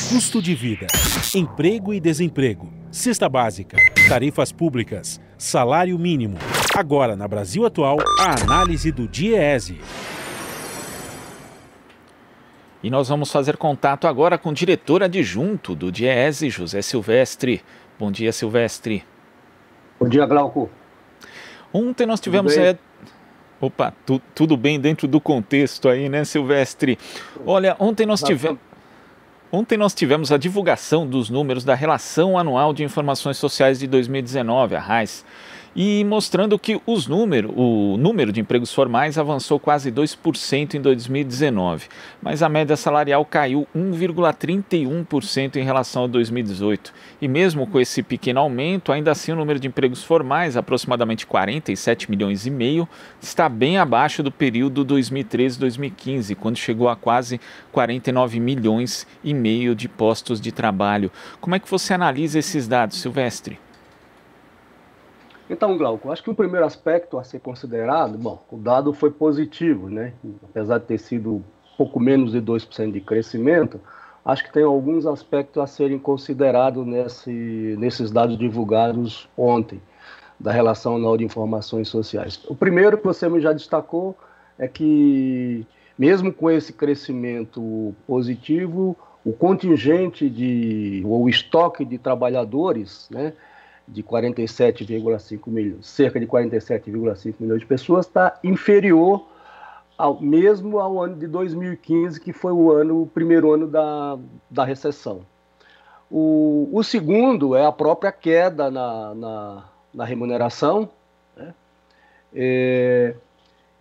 Custo de vida, emprego e desemprego, cesta básica, tarifas públicas, salário mínimo. Agora, na Brasil Atual, a análise do DIEESE. E nós vamos fazer contato agora com o diretor adjunto do DIEESE, José Silvestre. Bom dia, Silvestre. Bom dia, Glauco. Ontem nós tivemos... tudo bem dentro do contexto aí, né, Silvestre? Olha, ontem nós tivemos a divulgação dos números da Relação Anual de Informações Sociais de 2019, a RAIS, e mostrando que o número de empregos formais avançou quase 2% em 2019, mas a média salarial caiu 1,31% em relação a 2018. E mesmo com esse pequeno aumento, ainda assim o número de empregos formais, aproximadamente 47 milhões e meio, está bem abaixo do período 2013-2015, quando chegou a quase 49 milhões e meio de postos de trabalho. Como é que você analisa esses dados, Silvestre? Então, Glauco, acho que o primeiro aspecto a ser considerado, o dado foi positivo, né? Apesar de ter sido pouco menos de 2% de crescimento, acho que tem alguns aspectos a serem considerados nesses dados divulgados ontem, da Relação Anual de Informações Sociais. O primeiro que você já destacou é que, mesmo com esse crescimento positivo, o contingente ou o estoque de trabalhadores, né, de 47,5 milhões, cerca de 47,5 milhões de pessoas, está inferior mesmo ao ano de 2015, que foi o primeiro ano da recessão. O segundo é a própria queda na remuneração, né?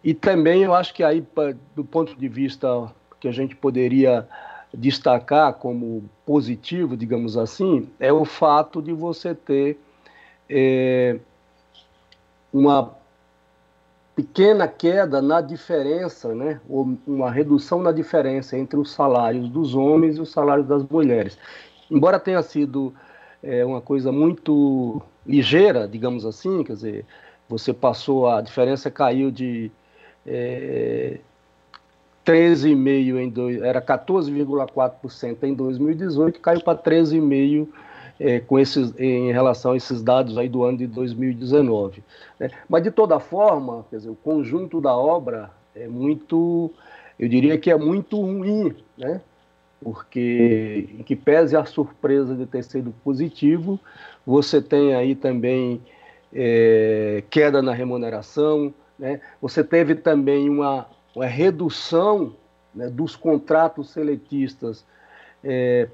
E também eu acho que aí, do ponto de vista que a gente poderia destacar como positivo, digamos assim, é o fato de você ter uma pequena queda na diferença, né, ou uma redução na diferença entre os salários dos homens e os salários das mulheres. Embora tenha sido uma coisa muito ligeira, digamos assim, quer dizer, a diferença caiu de 13,5% era 14,4% em 2018, caiu para 13,5% em relação a esses dados aí do ano de 2019. Né? Mas, de toda forma, quer dizer, o conjunto da obra eu diria que é muito ruim, né? Porque, em que pese a surpresa de ter sido positivo, você tem aí também queda na remuneração, né? Você teve também uma redução, né, dos contratos seletistas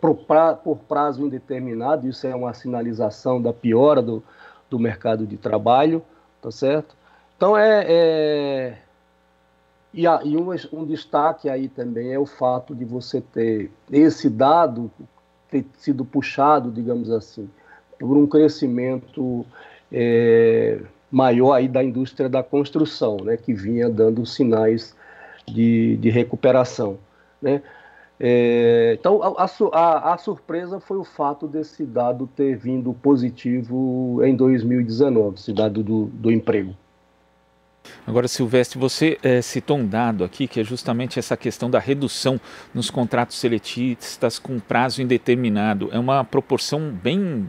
por prazo indeterminado. Isso é uma sinalização da piora do mercado de trabalho, tá certo? Então, um destaque aí também é o fato de você ter esse dado ter sido puxado, digamos assim, por um crescimento maior aí da indústria da construção, né, que vinha dando sinais de recuperação, né? Então, a surpresa foi o fato desse dado ter vindo positivo em 2019, esse dado do emprego. Agora, Silvestre, você citou um dado aqui, que é justamente essa questão da redução nos contratos seletistas com prazo indeterminado. É uma proporção bem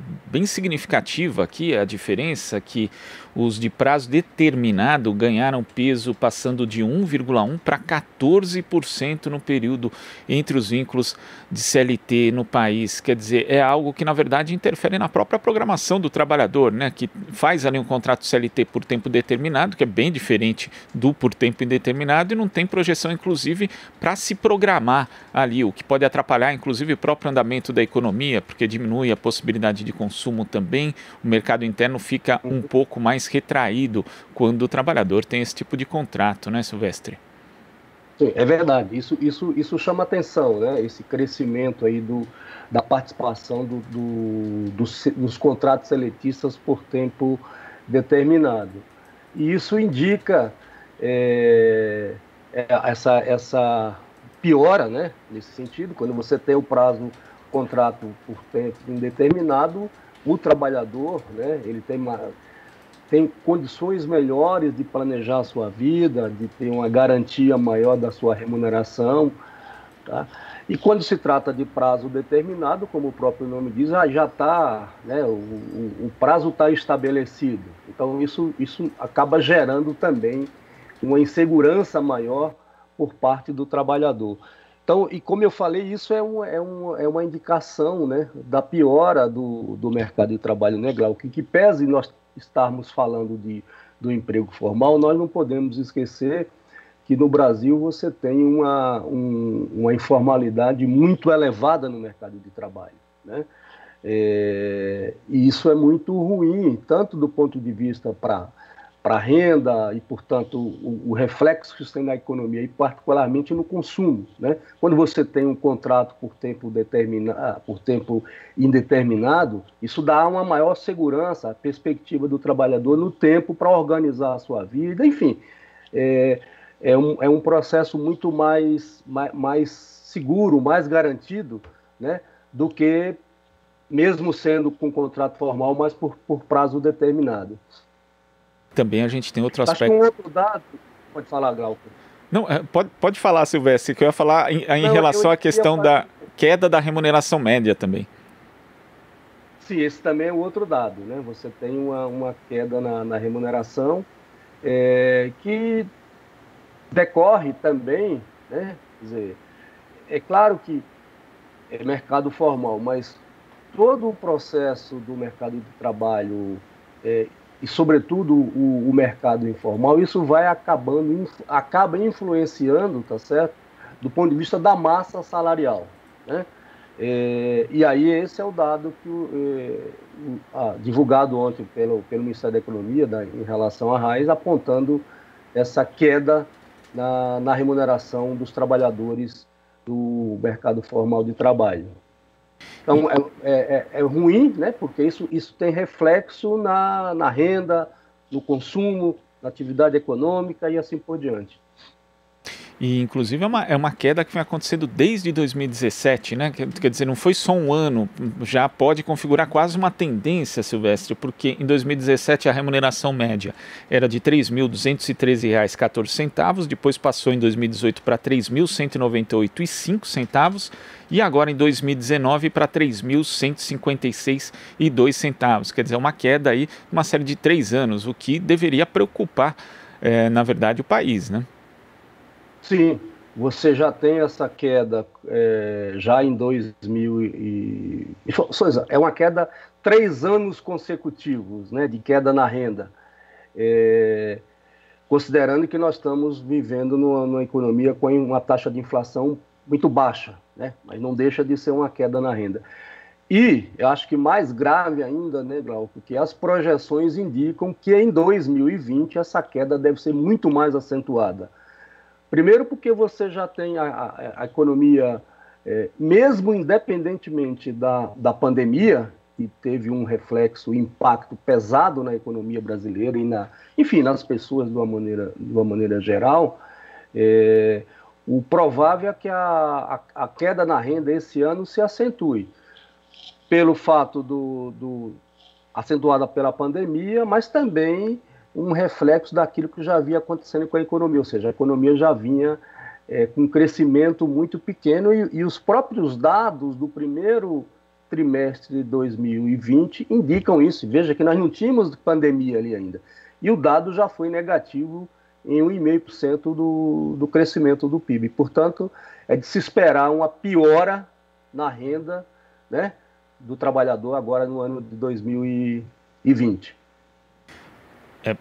significativa aqui, a diferença que os de prazo determinado ganharam peso passando de 1,1% para 14% no período entre os vínculos de CLT no país. Quer dizer, é algo que, na verdade, interfere na própria programação do trabalhador, né? Que faz ali um contrato CLT por tempo determinado, que é bem diferente do por tempo indeterminado, e não tem projeção, inclusive, para se programar ali, o que pode atrapalhar, inclusive, o próprio andamento da economia, porque diminui a possibilidade de consumo também. O mercado interno fica um pouco mais retraído quando o trabalhador tem esse tipo de contrato, né, Silvestre? Sim, é verdade. Isso chama atenção, né? Esse crescimento aí da participação dos contratos seletistas por tempo determinado. E isso indica essa piora, né? Nesse sentido, quando você tem o contrato por tempo indeterminado, o trabalhador, né, ele tem condições melhores de planejar a sua vida, de ter uma garantia maior da sua remuneração, Tá? E quando se trata de prazo determinado, como o próprio nome diz, já está, né, o prazo está estabelecido. Então isso acaba gerando também uma insegurança maior por parte do trabalhador. Então, e como eu falei, isso é uma indicação, né, da piora do mercado de trabalho, né, Glauco? Que pese nós estarmos falando do emprego formal, nós não podemos esquecer que no Brasil você tem uma informalidade muito elevada no mercado de trabalho, né? E isso é muito ruim, tanto do ponto de vista para a renda e, portanto, o reflexo que isso tem na economia e particularmente no consumo, né? Quando você tem um contrato por tempo indeterminado, isso dá uma maior segurança, a perspectiva do trabalhador no tempo para organizar a sua vida, enfim. É um processo muito mais seguro, mais garantido, né, do que mesmo sendo com contrato formal, mas por prazo determinado. Também a gente tem outro aspecto. Acho que um outro dado... Pode falar, Glauco. Não, pode falar, Silvestre, que eu ia falar em relação à questão da queda da remuneração média também. Sim, esse também é um outro dado, né? Você tem uma queda na remuneração que decorre também, né? Quer dizer, é claro que é mercado formal, mas todo o processo do mercado de trabalho e, sobretudo, o mercado informal, isso vai acaba influenciando, tá certo? Do ponto de vista da massa salarial, né? E aí esse é o dado que divulgado ontem pelo Ministério da Economia em relação à RAIS, apontando essa queda na remuneração dos trabalhadores do mercado formal de trabalho. Então, é ruim, né, porque isso tem reflexo na renda, no consumo, na atividade econômica e assim por diante. E, inclusive, é uma queda que vem acontecendo desde 2017, né? Quer dizer, não foi só um ano, já pode configurar quase uma tendência, Silvestre, porque em 2017 a remuneração média era de R$ 3.213,14, depois passou em 2018 para R$ 3.198,05 e agora em 2019 para R$ 3.156,02. Quer dizer, uma queda aí, uma série de 3 anos, o que deveria preocupar, na verdade, o país, né? Sim, você já tem essa queda já em 2000 é uma queda 3 anos consecutivos, né, de queda na renda, considerando que nós estamos vivendo numa economia com uma taxa de inflação muito baixa, né, mas não deixa de ser uma queda na renda. E eu acho que mais grave ainda, né, Glauco, que as projeções indicam que em 2020 essa queda deve ser muito mais acentuada. Primeiro porque você já tem a economia, mesmo independentemente da pandemia, que teve um reflexo, um impacto pesado na economia brasileira e enfim, nas pessoas de uma maneira geral, o provável é que a queda na renda esse ano se acentue, pelo fato acentuada pela pandemia, mas também um reflexo daquilo que já vinha acontecendo com a economia, ou seja, a economia já vinha com um crescimento muito pequeno e os próprios dados do primeiro trimestre de 2020 indicam isso. Veja que nós não tínhamos pandemia ali ainda. E o dado já foi negativo em 1,5% do crescimento do PIB. Portanto, é de se esperar uma piora na renda, né, do trabalhador agora no ano de 2020.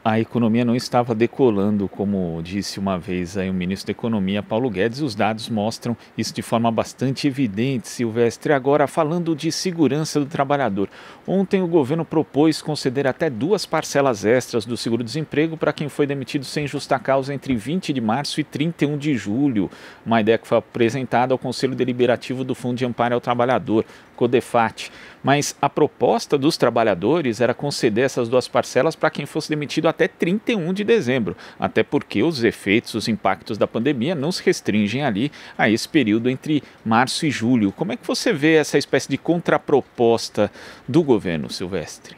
A economia não estava decolando, como disse uma vez aí o ministro da Economia, Paulo Guedes. Os dados mostram isso de forma bastante evidente, Silvestre. Agora, falando de segurança do trabalhador. Ontem o governo propôs conceder até 2 parcelas extras do seguro-desemprego para quem foi demitido sem justa causa entre 20 de março e 31 de julho. Uma ideia que foi apresentada ao Conselho Deliberativo do Fundo de Amparo ao Trabalhador, CODEFAT. Mas a proposta dos trabalhadores era conceder essas 2 parcelas para quem fosse demitido até 31 de dezembro, até porque os efeitos, os impactos da pandemia não se restringem ali a esse período entre março e julho. Como é que você vê essa espécie de contraproposta do governo, Silvestre?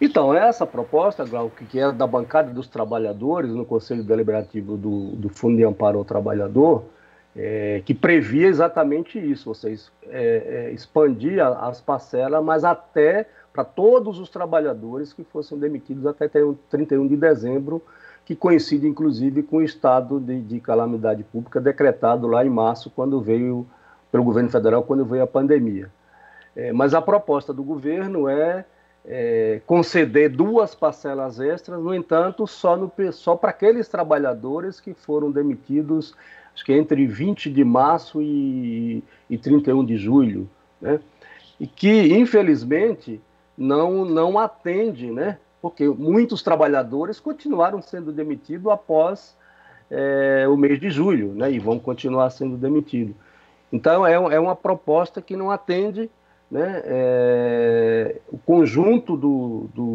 Então, essa proposta, Glauco, que é da bancada dos trabalhadores no Conselho Deliberativo do Fundo de Amparo ao Trabalhador, que previa exatamente isso, vocês expandir as parcelas, mas até para todos os trabalhadores que fossem demitidos até 31 de dezembro, que coincide inclusive com o estado de calamidade pública decretado lá em março, quando veio, pelo governo federal, quando veio a pandemia. Mas a proposta do governo é conceder 2 parcelas extras, no entanto, só para aqueles trabalhadores que foram demitidos, acho que entre 20 de março e 31 de julho, né? E que, infelizmente, não atende, né? Porque muitos trabalhadores continuaram sendo demitidos após o mês de julho, né? E vão continuar sendo demitidos. Então, é uma proposta que não atende, né, o conjunto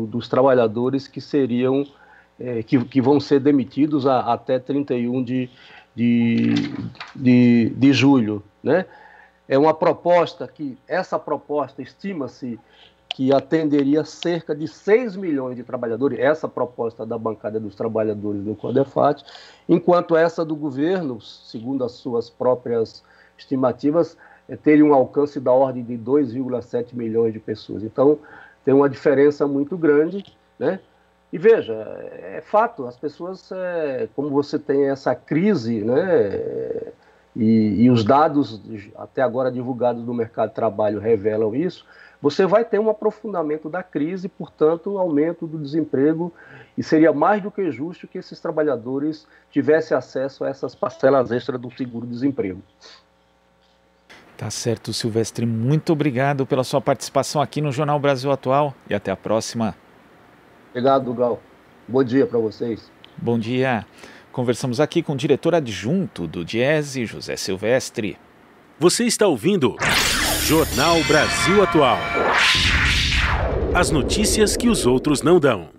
dos trabalhadores que seriam, que vão ser demitidos até 31 de julho, né? É uma proposta essa proposta estima-se que atenderia cerca de 6 milhões de trabalhadores, essa proposta da bancada dos trabalhadores do CODEFAT, enquanto essa do governo, segundo as suas próprias estimativas, teria um alcance da ordem de 2,7 milhões de pessoas. Então, tem uma diferença muito grande, né? E veja, é fato, as pessoas, como você tem essa crise, né, e os dados até agora divulgados do mercado de trabalho revelam isso, você vai ter um aprofundamento da crise, portanto, aumento do desemprego, e seria mais do que justo que esses trabalhadores tivessem acesso a essas parcelas extras do seguro-desemprego. Tá certo, Silvestre. Muito obrigado pela sua participação aqui no Jornal Brasil Atual e até a próxima. Obrigado, Gal. Bom dia para vocês. Bom dia. Conversamos aqui com o diretor adjunto do Diese, José Silvestre. Você está ouvindo Jornal Brasil Atual. As notícias que os outros não dão.